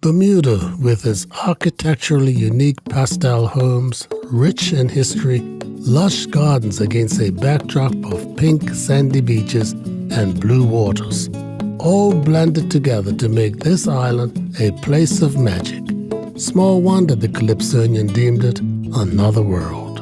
Bermuda, with its architecturally unique pastel homes, rich in history, lush gardens against a backdrop of pink sandy beaches and blue waters, all blended together to make this island a place of magic. Small wonder the Calypsonian deemed it another world.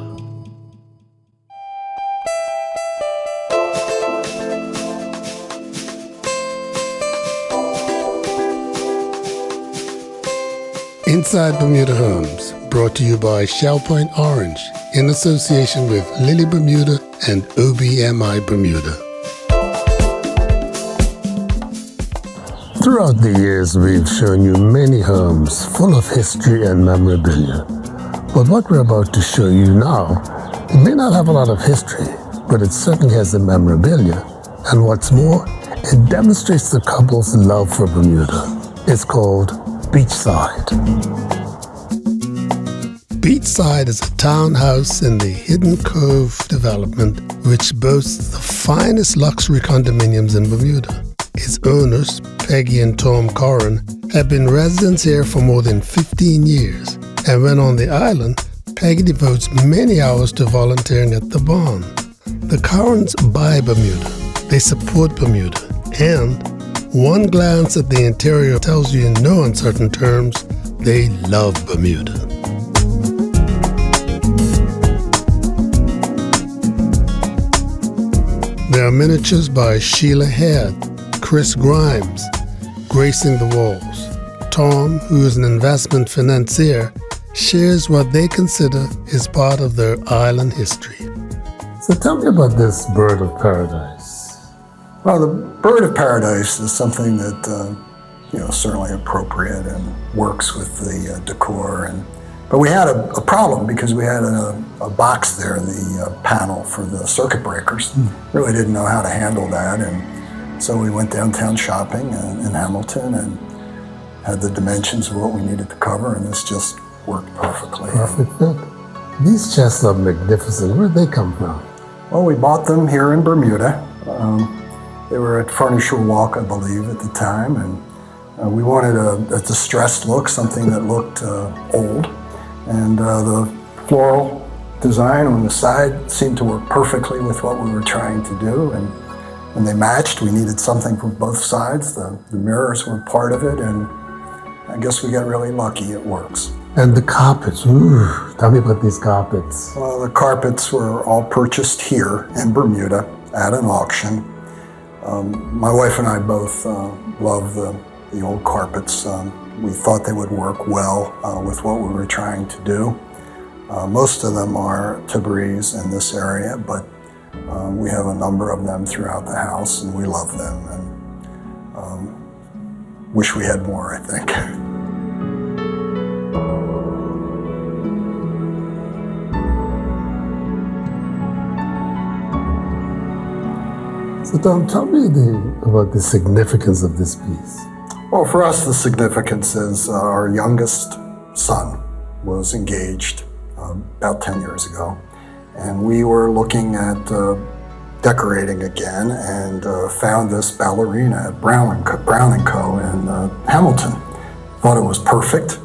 Inside Bermuda Homes, brought to you by Shell Point Orange, in association with Lily Bermuda and OBMI Bermuda. Throughout the years, we've shown you many homes full of history and memorabilia. But what we're about to show you now, it may not have a lot of history, but it certainly has the memorabilia. And what's more, it demonstrates the couple's love for Bermuda. It's called Beachside. Beachside is a townhouse in the Hidden Cove development, which boasts the finest luxury condominiums in Bermuda. Its owners, Peggy and Tom Corrin, have been residents here for more than 15 years. And when on the island, Peggy devotes many hours to volunteering at the barn. The Corrins buy Bermuda. They support Bermuda. And one glance at the interior tells you in no uncertain terms, they love Bermuda. There are miniatures by Sheila Head, Chris Grimes, gracing the walls. Tom, who is an investment financier, shares what they consider is part of their island history. So tell me about this bird of paradise. Well, the bird of paradise is something that, certainly appropriate and works with the decor. But we had a problem because we had a box there, the panel for the circuit breakers. Really didn't know how to handle that. And so we went downtown shopping in Hamilton and had the dimensions of what we needed to cover, and this just worked perfectly. Perfect fit. These chests are magnificent. Where'd they come from? Well, we bought them here in Bermuda. They were at Furniture Walk, I believe, at the time, and we wanted a distressed look, something that looked old. And the floral design on the side seemed to work perfectly with what we were trying to do, and they matched. We needed something from both sides. The mirrors were part of it, and I guess we got really lucky. It works. And the carpets, tell me about these carpets. Well, the carpets were all purchased here in Bermuda at an auction. My wife and I both love the old carpets. We thought they would work well with what we were trying to do. Most of them are Tabriz in this area, but we have a number of them throughout the house, and we love them, and wish we had more, I think. So Tom, tell me about the significance of this piece. Well, for us, the significance is our youngest son was engaged about 10 years ago, and we were looking at decorating again and found this ballerina at Brown & Co. in Hamilton. Thought it was perfect.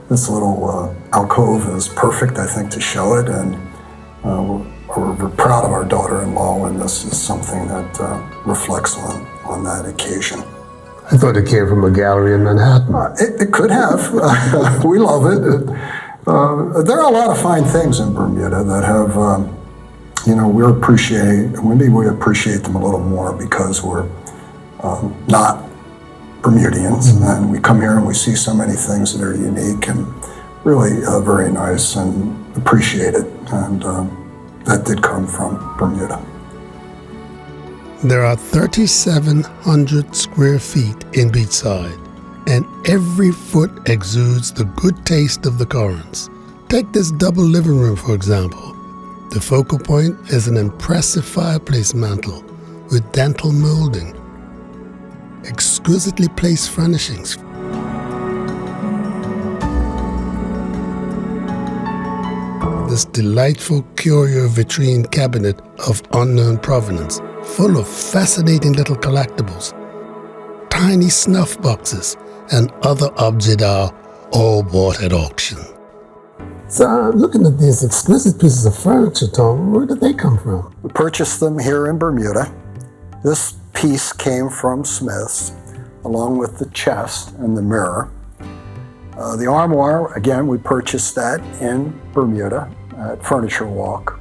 This little alcove is perfect, I think, to show it, and we're proud of our daughter-in-law, and this is something that reflects on that occasion. I thought it came from a gallery in Manhattan. It could have. We love it. There are a lot of fine things in Bermuda that have, we appreciate them a little more because we're not Bermudians, and we come here and we see so many things that are unique and really very nice and appreciated, and that did come from Bermuda. There are 3,700 square feet in Beachside, and every foot exudes the good taste of the Corrins. Take this double living room, for example. The focal point is an impressive fireplace mantel with dental molding, exquisitely placed furnishings. This delightful curio vitrine cabinet of unknown provenance, full of fascinating little collectibles, tiny snuff boxes, and other objets d'art, all bought at auction. So looking at these exquisite pieces of furniture, Tom, where did they come from? We purchased them here in Bermuda. This piece came from Smith's, along with the chest and the mirror. The armoire, again, we purchased that in Bermuda at Furniture Walk.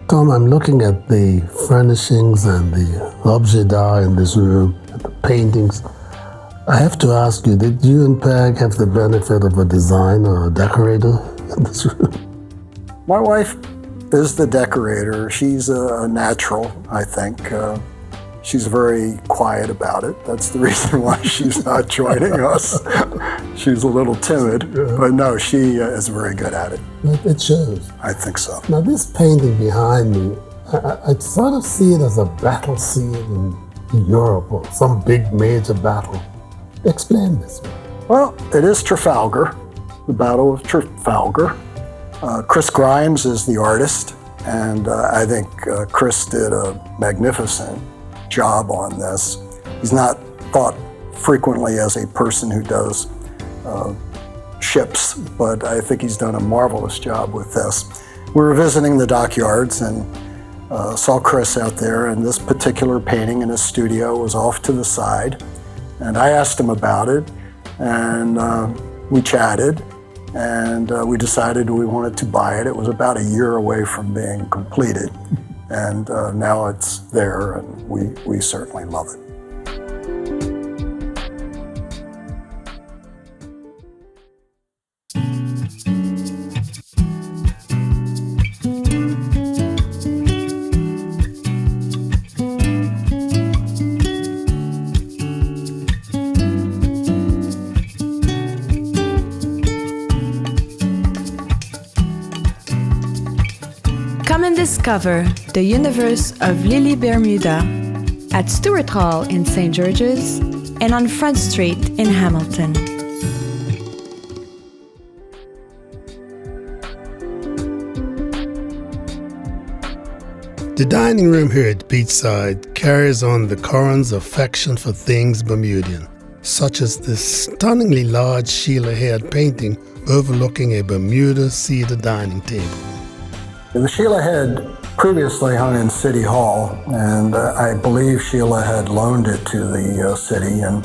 Tom, I'm looking at the furnishings and the objets d'art in this room, and the paintings. I have to ask you, did you and Peg have the benefit of a designer or a decorator in this room? My wife is the decorator. She's a natural, I think. She's very quiet about it. That's the reason why she's not joining us. She's a little timid, but no, she is very good at it. It shows. I think so. Now this painting behind me, I sort of see it as a battle scene in Europe or some big major battle. Explain this. Well, it is Trafalgar, the Battle of Trafalgar. Chris Grimes is the artist, and I think Chris did a magnificent job on this. He's not thought frequently as a person who does ships, but I think he's done a marvelous job with this. We were visiting the dockyards and saw Chris out there, and this particular painting in his studio was off to the side. And I asked him about it, and we chatted, and we decided we wanted to buy it. It was about a year away from being completed. And now it's there, and we certainly love it. Come and discover the universe of Lily Bermuda at Stewart Hall in St. George's and on Front Street in Hamilton. The dining room here at Beachside carries on the Coran's affection for things Bermudian, such as this stunningly large Sheila Head painting overlooking a Bermuda cedar dining table. The Sheila Head previously hung in City Hall, and I believe Sheila had loaned it to the city, and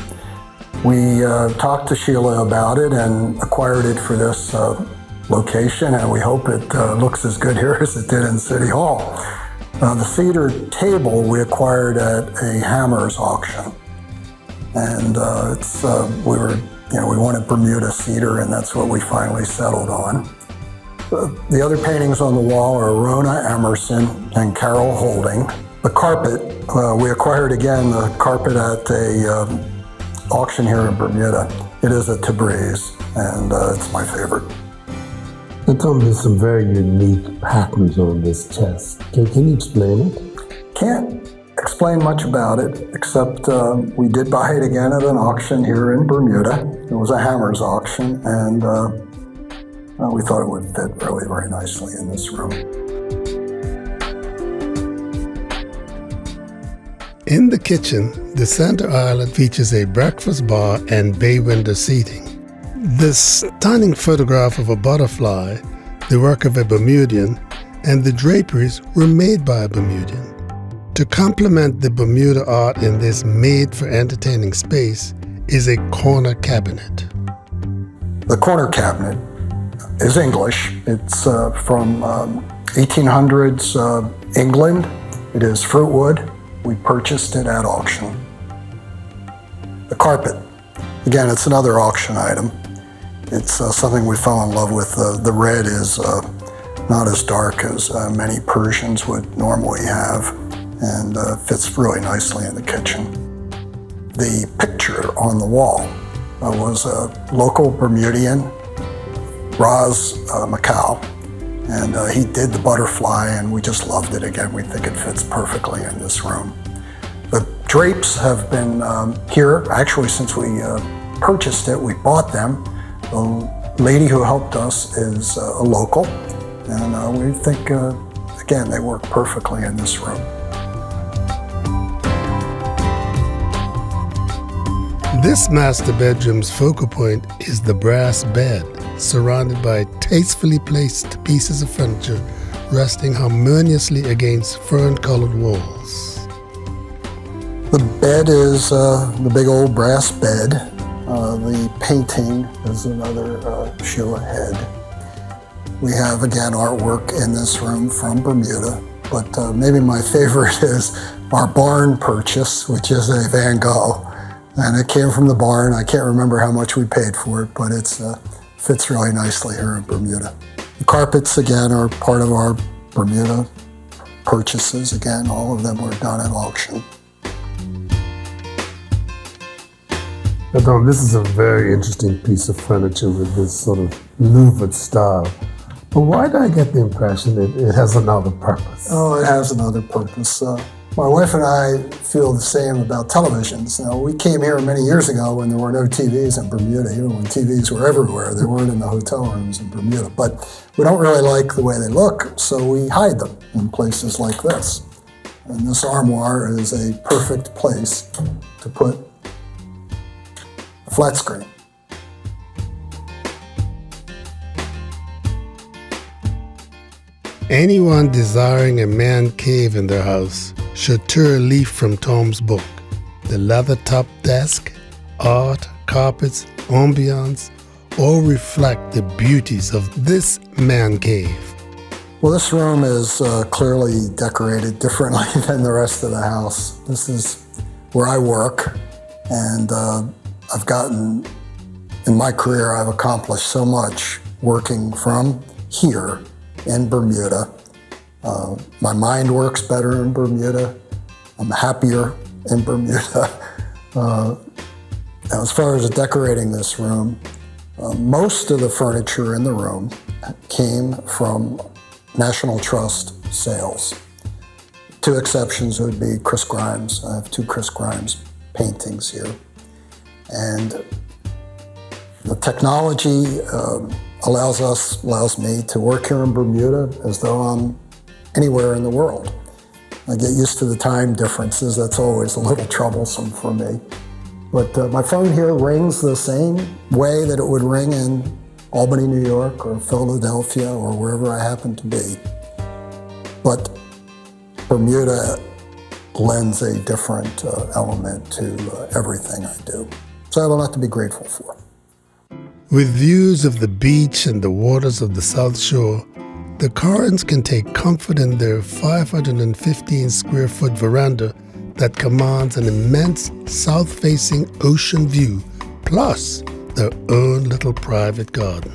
we talked to Sheila about it and acquired it for this location, and we hope it looks as good here as it did in City Hall. The cedar table we acquired at a Hammers auction, and we wanted Bermuda cedar, and that's what we finally settled on. The other paintings on the wall are Rona Emerson and Carol Holding. The carpet, we acquired again the carpet at a auction here in Bermuda. It is a Tabriz, and it's my favorite. And Tom, there's some very unique patterns on this chest. Can you explain it? Can't explain much about it, except we did buy it again at an auction here in Bermuda. It was a Hammers auction, and we thought it would fit really very nicely in this room. In the kitchen, the center island features a breakfast bar and bay window seating. This stunning photograph of a butterfly, the work of a Bermudian, and the draperies were made by a Bermudian. To complement the Bermuda art in this made-for-entertaining space is a corner cabinet. The corner cabinet is English. It's from 1800s England. It is fruit wood. We purchased it at auction. The carpet, again, it's another auction item. It's something we fell in love with. The red is not as dark as many Persians would normally have, and fits really nicely in the kitchen. The picture on the wall was a local Bermudian, Raz Macau, and he did the butterfly, and we just loved it. Again, we think it fits perfectly in this room. The drapes have been here, actually, since we purchased it. We bought them. The lady who helped us is a local, and we think, again, they work perfectly in this room. This master bedroom's focal point is the brass bed, surrounded by tastefully placed pieces of furniture resting harmoniously against fern-colored walls. The bed is the big old brass bed. The painting is another Sheila head. We have, again, artwork in this room from Bermuda, but maybe my favorite is our barn purchase, which is a Van Gogh. And it came from the barn. I can't remember how much we paid for it, but it fits really nicely here in Bermuda. The carpets, again, are part of our Bermuda purchases. Again, all of them were done at auction. Now, Tom, this is a very interesting piece of furniture with this sort of louvered style. But why do I get the impression that it has another purpose? Oh, it has another purpose. My wife and I feel the same about televisions. Now, we came here many years ago when there were no TVs in Bermuda, even when TVs were everywhere. They weren't in the hotel rooms in Bermuda. But we don't really like the way they look, so we hide them in places like this. And this armoire is a perfect place to put a flat screen. Anyone desiring a man cave in their house should tear a leaf from Tom's book. The leather-top desk, art, carpets, ambiance all reflect the beauties of this man cave. Well, this room is clearly decorated differently than the rest of the house. This is where I work, and I've gotten, in my career, I've accomplished so much working from here in Bermuda. My mind works better in Bermuda. I'm happier in Bermuda. As far as decorating this room, most of the furniture in the room came from National Trust sales. Two exceptions would be Chris Grimes. I have two Chris Grimes paintings here. And the technology allows me to work here in Bermuda as though I'm anywhere in the world. I get used to the time differences. That's always a little troublesome for me. But my phone here rings the same way that it would ring in Albany, New York, or Philadelphia, or wherever I happen to be. But Bermuda lends a different element to everything I do. So I have a lot to be grateful for. With views of the beach and the waters of the South Shore, the Corrins can take comfort in their 515 square foot veranda that commands an immense south-facing ocean view, plus their own little private garden.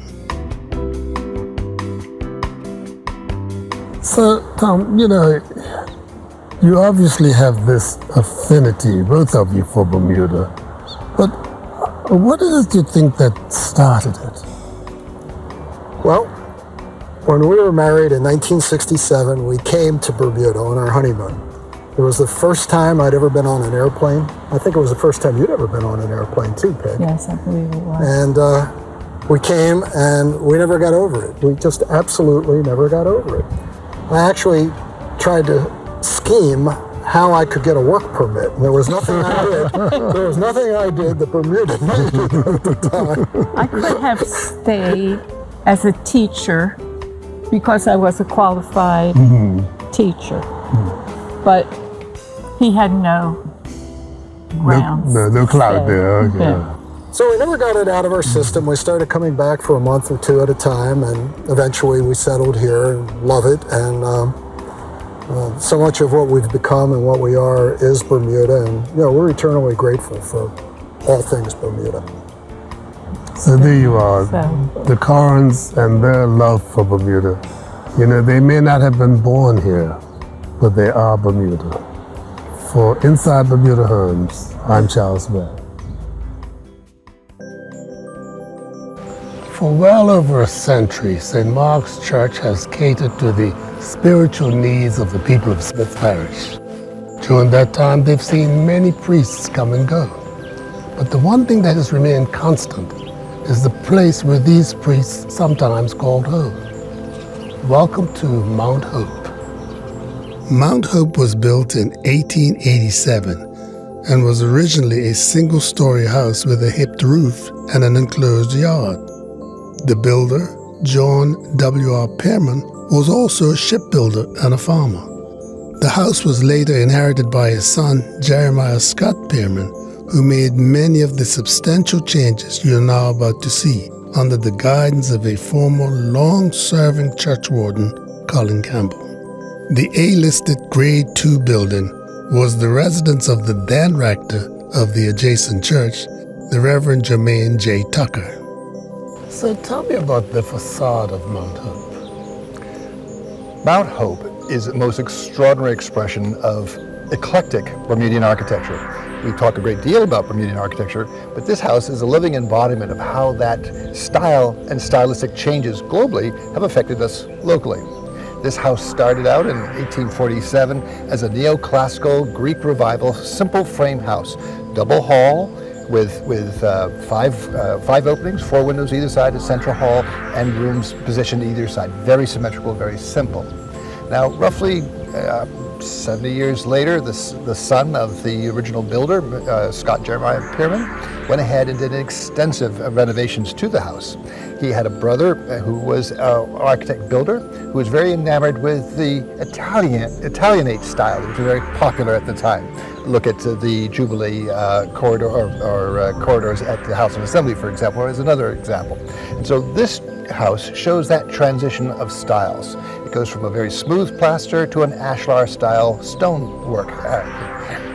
So, Tom, you obviously have this affinity, both of you, for Bermuda. But what is it you think that started it? Well, when we were married in 1967, we came to Bermuda on our honeymoon. It was the first time I'd ever been on an airplane. I think it was the first time you'd ever been on an airplane too, Peg. Yes, I believe it was. And we came and we never got over it. We just absolutely never got over it. I actually tried to scheme how I could get a work permit. And there was nothing I did. There was nothing I did that Bermuda needed at the time. I could have stayed as a teacher because I was a qualified teacher. But he had no grounds. No cloud there. Okay. Yeah. So we never got it out of our system. We started coming back for a month or two at a time, and eventually we settled here and love it. And so much of what we've become and what we are is Bermuda, and we're eternally grateful for all things Bermuda. So there you are, the Corrins and their love for Bermuda. They may not have been born here, but they are Bermuda. For Inside Bermuda Homes, I'm Charles Webbe. For well over a century, St. Mark's Church has catered to the spiritual needs of the people of Smith Parish. During that time, they've seen many priests come and go. But the one thing that has remained constant is the place where these priests sometimes called home. Welcome to Mount Hope. Mount Hope was built in 1887 and was originally a single-story house with a hipped roof and an enclosed yard. The builder, John W.R. Pearman, was also a shipbuilder and a farmer. The house was later inherited by his son, Jeremiah Scott Pearman, who made many of the substantial changes you are now about to see under the guidance of a former long-serving church warden, Colin Campbell. The A-listed Grade II building was the residence of the then rector of the adjacent church, the Reverend Jermaine J. Tucker. So tell me about the facade of Mount Hope. Mount Hope is the most extraordinary expression of eclectic Bermudian architecture. We talk a great deal about Bermudian architecture, but this house is a living embodiment of how that style and stylistic changes globally have affected us locally. This house started out in 1847 as a neoclassical Greek revival simple frame house, double hall with five openings, 4 windows either side, a central hall, and rooms positioned either side. Very symmetrical, very simple. Now, roughly 70 years later, the son of the original builder, Scott Jeremiah Pearman, went ahead and did extensive renovations to the house. He had a brother who was an architect builder who was very enamored with the Italianate style, which was very popular at the time. Look at the Jubilee corridor or corridors at the House of Assembly, for example, as another example. And so this house shows that transition of styles. It goes from a very smooth plaster to an ashlar style stonework.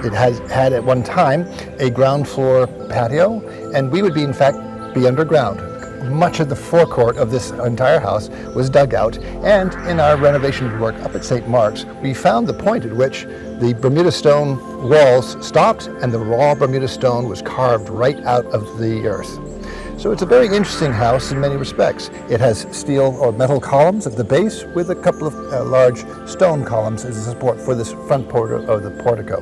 It has had at one time a ground floor patio, and we would be in fact be underground. Much of the forecourt of this entire house was dug out, and in our renovation work up at St. Mark's, we found the point at which the Bermuda stone walls stopped and the raw Bermuda stone was carved right out of the earth. So it's a very interesting house in many respects. It has steel or metal columns at the base with a couple of large stone columns as a support for this front of the portico.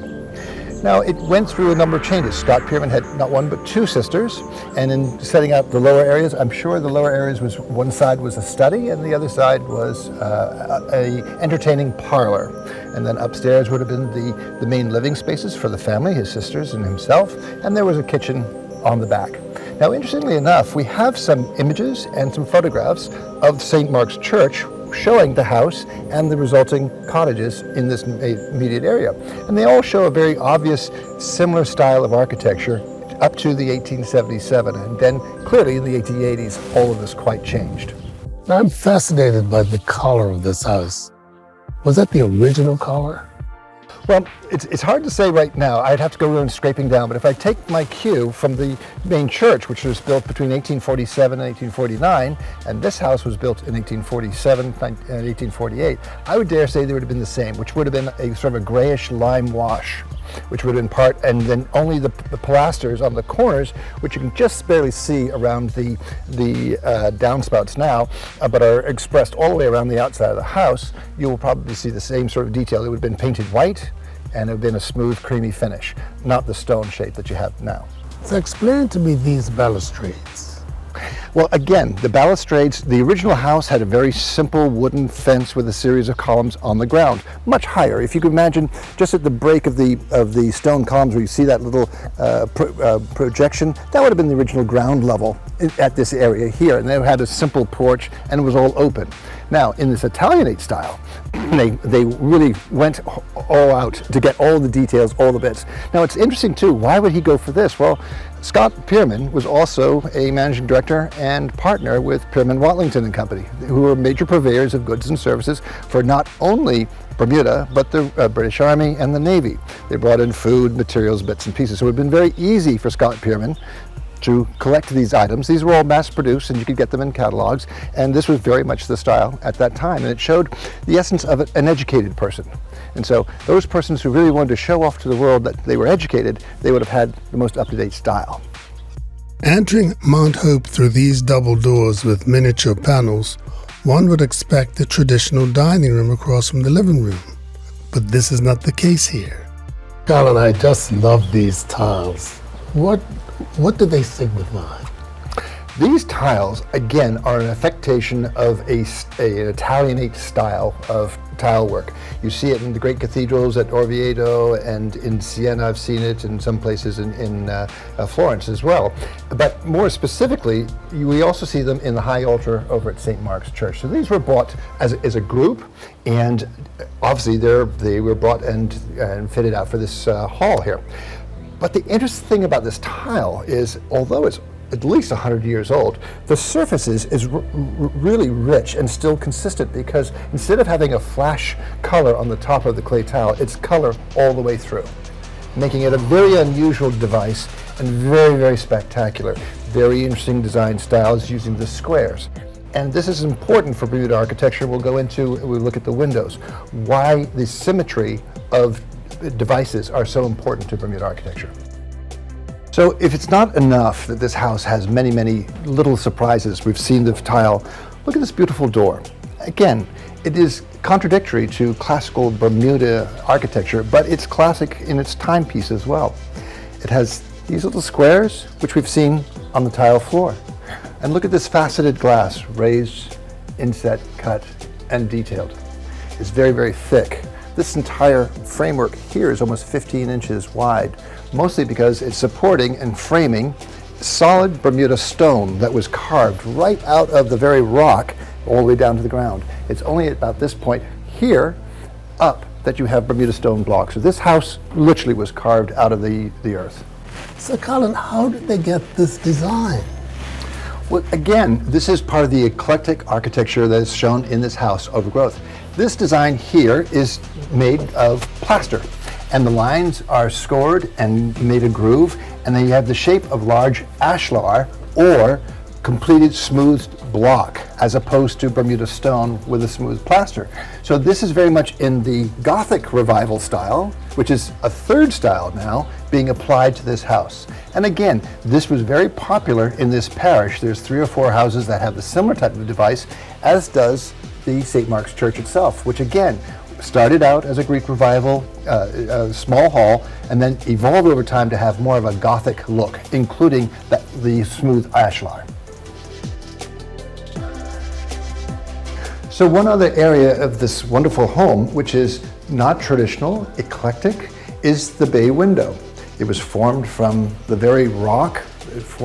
Now, it went through a number of changes. Scott Pearman had not one but 2 sisters, and in setting out the lower areas, I'm sure the lower areas was, one side was a study and the other side was a entertaining parlor. And then upstairs would have been the main living spaces for the family, his sisters and himself, and there was a kitchen on the back. Now, interestingly enough, we have some images and some photographs of St. Mark's Church showing the house and the resulting cottages in this immediate area. And they all show a very obvious similar style of architecture up to the 1877, and then clearly in the 1880s all of this quite changed. I'm fascinated by the color of this house. Was that the original color? Well, it's hard to say right now. I'd have to go around scraping down, but if I take my cue from the main church, which was built between 1847 and 1849, and this house was built in 1847 and 1848, I would dare say they would have been the same, which would have been a sort of a grayish lime wash, which would have been part, and then only the pilasters on the corners, which you can just barely see around the downspouts now, but are expressed all the way around the outside of the house. You will probably see the same sort of detail. It would have been painted white, and it would have been a smooth, creamy finish, not the stone shape that you have now. So explain to me these balustrades. Well, again, the balustrades, the original house had a very simple wooden fence with a series of columns on the ground, much higher. If you could imagine, just at the break of the stone columns where you see that little projection, that would have been the original ground level at this area here. And they had a simple porch and it was all open. Now, in this Italianate style, they really went all out to get all the details, all the bits. Now, it's interesting too, why would he go for this? Well, Scott Pearman was also a managing director and partner with Pearman Watlington and Company, who were major purveyors of goods and services for not only Bermuda, but the British Army and the Navy. They brought in food, materials, bits and pieces. So it would have been very easy for Scott Pearman to collect these items. These were all mass-produced and you could get them in catalogs, and this was very much the style at that time, and it showed the essence of an educated person. And so those persons who really wanted to show off to the world that they were educated, they would have had the most up-to-date style. Entering Mount Hope through these double doors with miniature panels, one would expect the traditional dining room across from the living room. But this is not the case here. Colin, I just love these tiles. What do they signify? These tiles, again, are an affectation of an Italianate style of tile work. You see it in the great cathedrals at Orvieto and in Siena. I've seen it in some places in Florence as well. But more specifically, we also see them in the high altar over at St. Mark's Church. So these were bought as a group, and obviously they were brought and fitted out for this hall here. But the interesting thing about this tile is, although it's at least 100 years old, the surface is really rich and still consistent, because instead of having a flash color on the top of the clay tile, it's color all the way through, making it a very unusual device and very, very spectacular. Very interesting design styles using the squares. And this is important for Bermuda architecture. We'll look at the windows, why the symmetry of devices are so important to Bermuda architecture. So if it's not enough that this house has many, many little surprises, we've seen the tile, look at this beautiful door. Again, it is contradictory to classical Bermuda architecture, but it's classic in its timepiece as well. It has these little squares, which we've seen on the tile floor. And look at this faceted glass, raised, inset, cut, and detailed. It's very, very thick. This entire framework here is almost 15 inches wide, mostly because it's supporting and framing solid Bermuda stone that was carved right out of the very rock all the way down to the ground. It's only at about this point here up that you have Bermuda stone blocks. So this house literally was carved out of the earth. So Colin, how did they get this design? Well, again, this is part of the eclectic architecture that is shown in this house, Overgrowth. This design here is made of plaster, and the lines are scored and made a groove, and then you have the shape of large ashlar or completed smoothed block, as opposed to Bermuda stone with a smooth plaster. So this is very much in the Gothic revival style, which is a third style now being applied to this house. And again, this was very popular in this parish. There's 3 or 4 houses that have the similar type of device, as does the St. Mark's Church itself, which again started out as a Greek revival, a small hall, and then evolved over time to have more of a Gothic look, including the smooth ashlar. So one other area of this wonderful home, which is not traditional, eclectic, is the bay window. It was formed from the very rock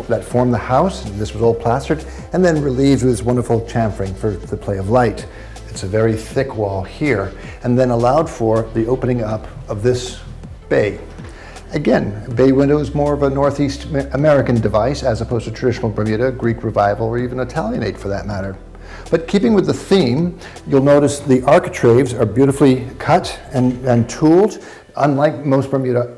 that formed the house, and this was all plastered, and then relieved with this wonderful chamfering for the play of light. It's a very thick wall here, and then allowed for the opening up of this bay. Again, bay window is more of a Northeast American device as opposed to traditional Bermuda, Greek revival, or even Italianate for that matter. But keeping with the theme, you'll notice the architraves are beautifully cut and tooled. Unlike most Bermuda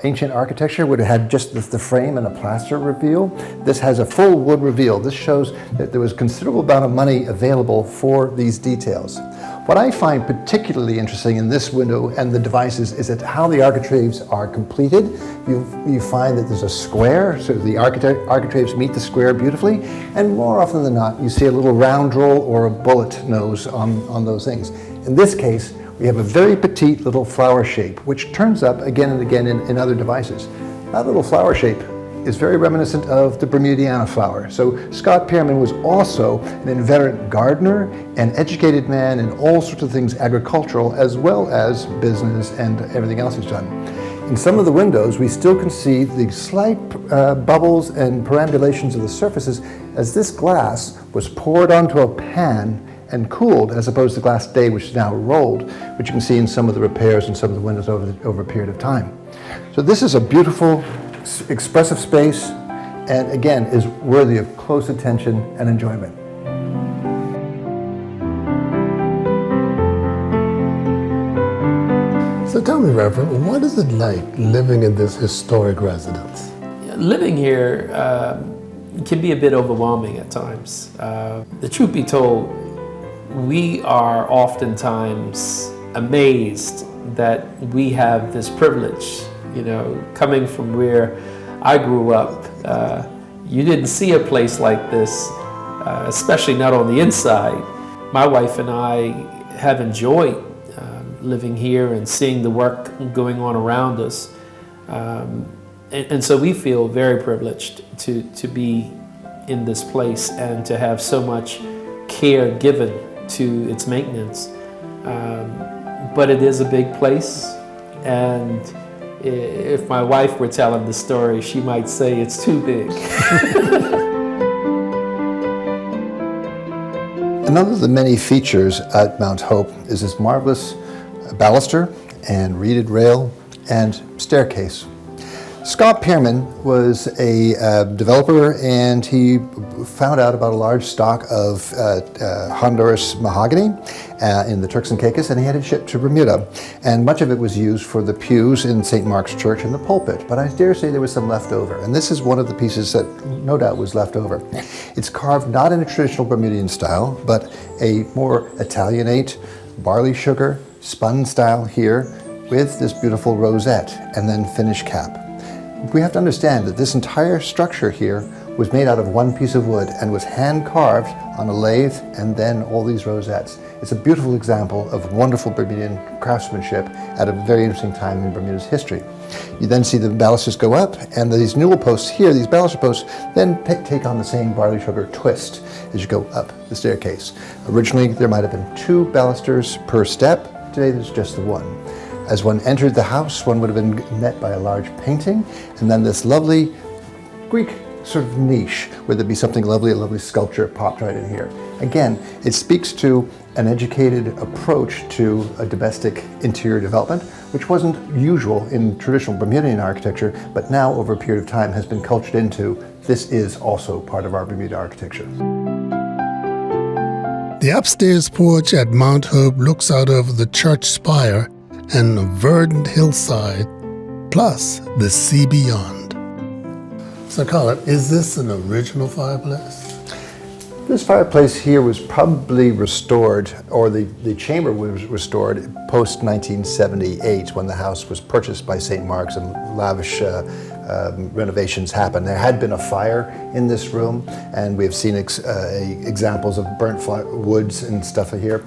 ancient architecture would have had just the frame and a plaster reveal, this has a full wood reveal. This shows that there was a considerable amount of money available for these details. What I find particularly interesting in this window and the devices is that how the architraves are completed. You find that there's a square, so the architraves meet the square beautifully, and more often than not, you see a little round roll or a bullet nose on those things. In this case, we have a very petite little flower shape, which turns up again and again in other devices. That little flower shape is very reminiscent of the Bermudiana flower. So Scott Pearman was also an inveterate gardener, an educated man in all sorts of things agricultural, as well as business and everything else he's done. In some of the windows, we still can see the slight bubbles and perambulations of the surfaces as this glass was poured onto a pan and cooled, as opposed to glass day, which is now rolled, which you can see in some of the repairs and some of the windows over a period of time. So this is a beautiful, expressive space, and again, is worthy of close attention and enjoyment. So tell me, Reverend, what is it like living in this historic residence? Living here can be a bit overwhelming at times. The truth be told, we are oftentimes amazed that we have this privilege. You know, coming from where I grew up, you didn't see a place like this, especially not on the inside. My wife and I have enjoyed living here and seeing the work going on around us. And so we feel very privileged to be in this place and to have so much care given to its maintenance. But it is a big place, and if my wife were telling the story, she might say it's too big. Another of the many features at Mount Hope is this marvelous baluster and reeded rail and staircase. Scott Pearman was a developer, and he found out about a large stock of Honduras mahogany in the Turks and Caicos, and he had it shipped to Bermuda. And much of it was used for the pews in St. Mark's Church and the pulpit, but I dare say there was some left over. And this is one of the pieces that no doubt was left over. It's carved not in a traditional Bermudian style, but a more Italianate, barley sugar, spun style here, with this beautiful rosette and then finish cap. We have to understand that this entire structure here was made out of one piece of wood and was hand carved on a lathe, and then all these rosettes. It's a beautiful example of wonderful Bermudian craftsmanship at a very interesting time in Bermuda's history. You then see the balusters go up, and these newel posts here, these baluster posts, then take on the same barley sugar twist as you go up the staircase. Originally, there might have been 2 balusters per step. Today, there's just the one. As one entered the house, one would have been met by a large painting, and then this lovely Greek sort of niche where there'd be something lovely, a lovely sculpture popped right in here. Again, it speaks to an educated approach to a domestic interior development, which wasn't usual in traditional Bermudian architecture, but now over a period of time has been cultured into, this is also part of our Bermuda architecture. The upstairs porch at Mount Hope looks out over the church spire and a verdant hillside, plus the sea beyond. So Colin, is this an original fireplace? This fireplace here was probably restored, or the chamber was restored post-1978 when the house was purchased by St. Mark's and lavish renovations happened. There had been a fire in this room, and we have seen examples of burnt woods and stuff here.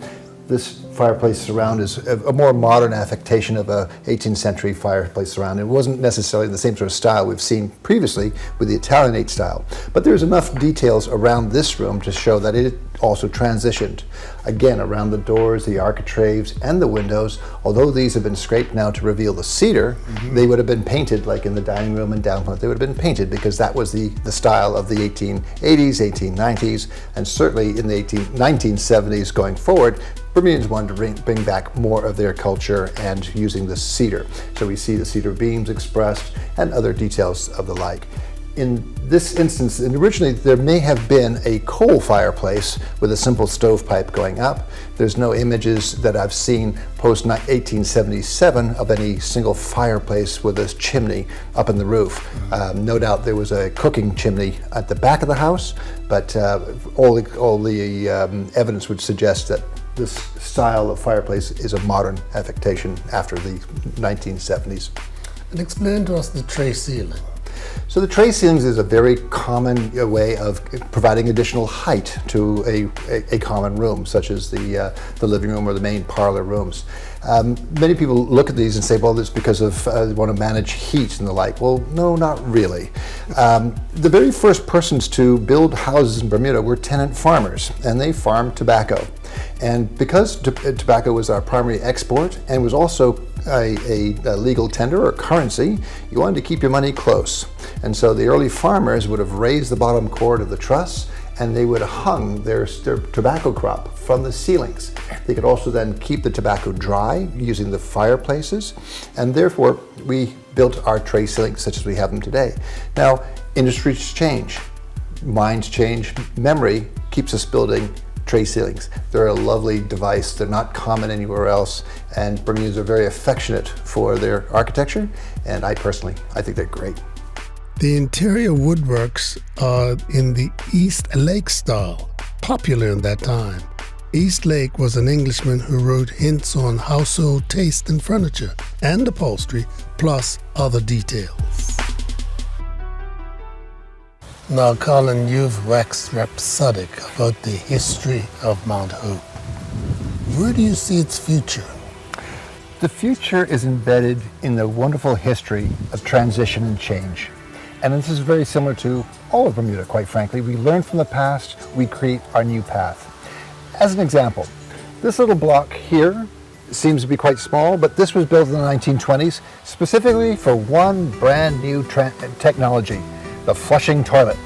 This fireplace surround is a more modern affectation of a 18th century fireplace surround. It wasn't necessarily the same sort of style we've seen previously with the Italianate style, but there's enough details around this room to show that it also transitioned. Again, around the doors, the architraves, and the windows, although these have been scraped now to reveal the cedar, they would have been painted like in the dining room and down front. They would have been painted because that was the style of the 1880s, 1890s, and certainly in the 1970s going forward. Bermudians wanted to bring back more of their culture and using the cedar. So we see the cedar beams expressed and other details of the like. In this instance, and originally there may have been a coal fireplace with a simple stovepipe going up. There's no images that I've seen post-1877 of any single fireplace with a chimney up in the roof. No doubt there was a cooking chimney at the back of the house, but all the evidence would suggest that this style of fireplace is a modern affectation after the 1970s. And explain to us the tray ceiling. So the tray ceilings is a very common way of providing additional height to a common room, such as the living room or the main parlor rooms. Many people look at these and say, well, it's because of they want to manage heat and the like. Well, no, not really. The very first persons to build houses in Bermuda were tenant farmers, and they farmed tobacco. And because tobacco was our primary export and was also a legal tender or currency, you wanted to keep your money close. And so the early farmers would have raised the bottom cord of the truss, and they would have hung their tobacco crop from the ceilings. They could also then keep the tobacco dry using the fireplaces, and therefore we built our tray ceilings such as we have them today. Now, industries change, minds change, memory keeps us building tray ceilings. They're a lovely device. They're not common anywhere else, and Bermudans are very affectionate for their architecture, and I think they're great. The interior woodworks are in the East Lake style, popular in that time. East Lake was an Englishman who wrote hints on household taste in furniture and upholstery, plus other details. Now, Colin, you've waxed rhapsodic about the history of Mount Hope. Where do you see its future? The future is embedded in the wonderful history of transition and change. And this is very similar to all of Bermuda, quite frankly. We learn from the past, we create our new path. As an example, this little block here seems to be quite small, but this was built in the 1920s specifically for one brand new technology, the flushing toilet.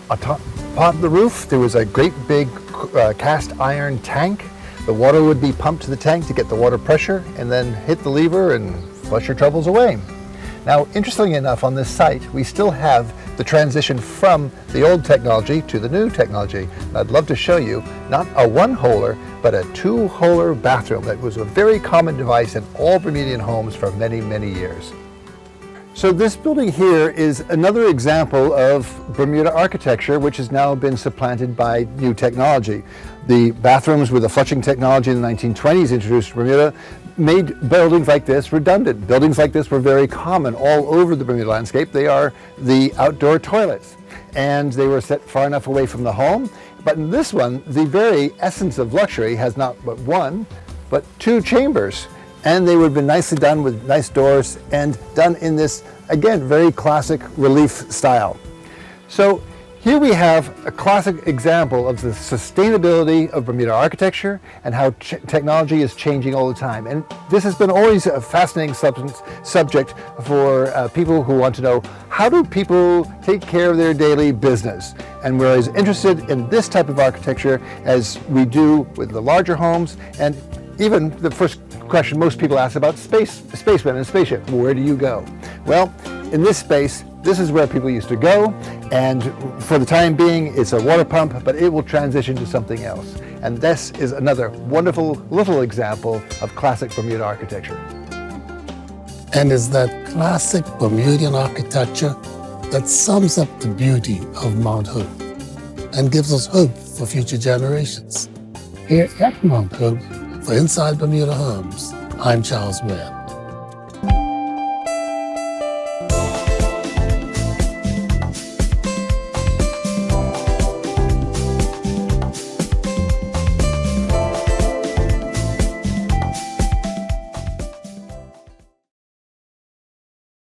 On top of the roof, there was a great big cast iron tank. The water would be pumped to the tank to get the water pressure and then hit the lever and flush your troubles away. Now, interestingly enough, on this site, we still have the transition from the old technology to the new technology. I'd love to show you not a one-holer, but a two-holer bathroom that was a very common device in all Bermudian homes for many, many years. So this building here is another example of Bermuda architecture, which has now been supplanted by new technology. The bathrooms with the flushing technology in the 1920s introduced to Bermuda made buildings like this redundant. Buildings like this were very common all over the Bermuda landscape. They are the outdoor toilets, and they were set far enough away from the home. But in this one, the very essence of luxury has not but one, but two chambers. And they would have been nicely done with nice doors and done in this, again, very classic relief style. So here we have a classic example of the sustainability of Bermuda architecture and how technology is changing all the time. And this has been always a fascinating subject for people who want to know, how do people take care of their daily business? And we're as interested in this type of architecture as we do with the larger homes, and even the first question most people ask about spacemen and spaceship. Where do you go? Well, in this space, this is where people used to go, and for the time being, it's a water pump, but it will transition to something else. And this is another wonderful little example of classic Bermuda architecture. And it's that classic Bermudian architecture that sums up the beauty of Mount Hope and gives us hope for future generations. Here at Mount Hope, for Inside Bermuda Homes, I'm Charles Webbe.